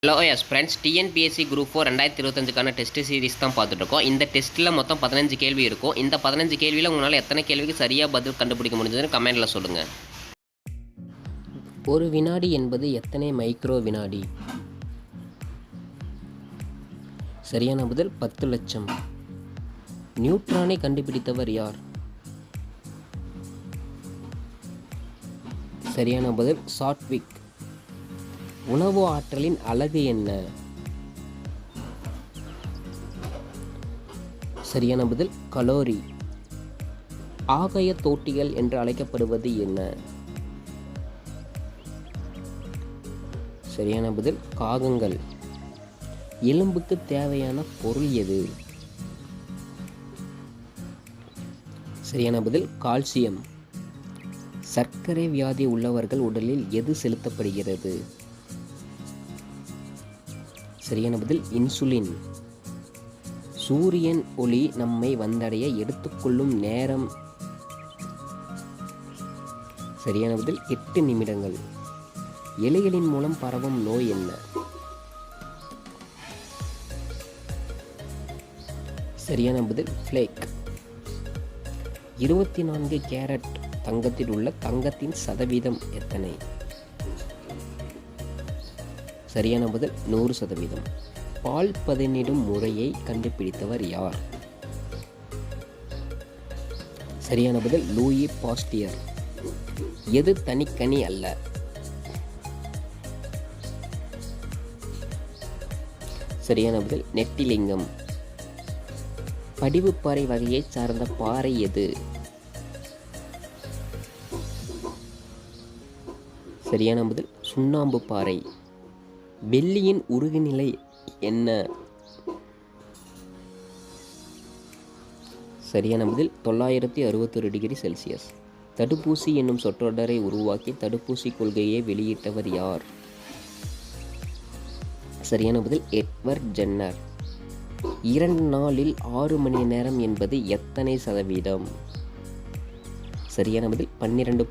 Hello yes friends, TNPSC group 4 2025க்கான test series தான் பார்த்துட்ருக்கோம். இந்த டெஸ்ட்டில் மொத்தம் 15 கேள்வி இருக்கும். இந்த 15 கேள்வியில் உங்களால் எத்தனை கேள்விக்கு சரியாக பதில் கண்டுபிடிக்க முடிஞ்சதுன்னு கமெண்டில் சொல்லுங்கள். ஒரு வினாடி என்பது எத்தனை மைக்ரோ வினாடி? சரியான பதில் 10 லட்சம். நியூட்ரானை கண்டுபிடித்தவர் யார்? சரியான பதில் சாட்விக். உணவு ஆற்றலின் அலகு என்ன? சரியான பதில் கலோரி. ஆகாய தோட்டிகள் என்று அழைக்கப்படுவது என்ன? சரியான பதில் காகங்கள். எலும்புக்கு தேவையான பொருள் எது? சரியான பதில் கால்சியம். சர்க்கரை வியாதி உள்ளவர்கள் உடலில் எது செலுத்தப்படுகிறது? சரியான பதில் இன்சுலின். சூரியன் ஒளி நம்மை வந்தடைய எடுத்துக்கொள்ளும் நேரம்? சரியான பதில் 8 நிமிடங்கள். எலிகளின் மூலம் பரவும் நோய் என்ன? சரியான பதில் பிளேக். 24 கேரட் தங்கத்தில் உள்ள தங்கத்தின் சதவீதம் எத்தனை? சரியான பதில் 100%. பால் பதனிடும் முறையை கண்டுபிடித்தவர் யார்? சரியான பதில் லூயி பாஸ்டியர். எது தனிக்கனி அல்ல? சரியான பதில் நெட்டிலிங்கம். படிவுப்பாறை வகையை சார்ந்த பாறை எது? சரியான பதில் சுண்ணாம்பு பாறை. வெள்ளியின் உருகுநிலை என்ன? சரியான பதில் 961 டிகிரி செல்சியஸ். தடுப்பூசி என்னும் சொற்றொடரை உருவாக்கி தடுப்பூசி கொள்கையை வெளியிட்டவர் யார்? சரியான பதில் எட்வர்ட் ஜென்னர். 2 நாளில் 6 மணி நேரம் என்பது எத்தனை சதவீதம்? சரியான பதில் 12.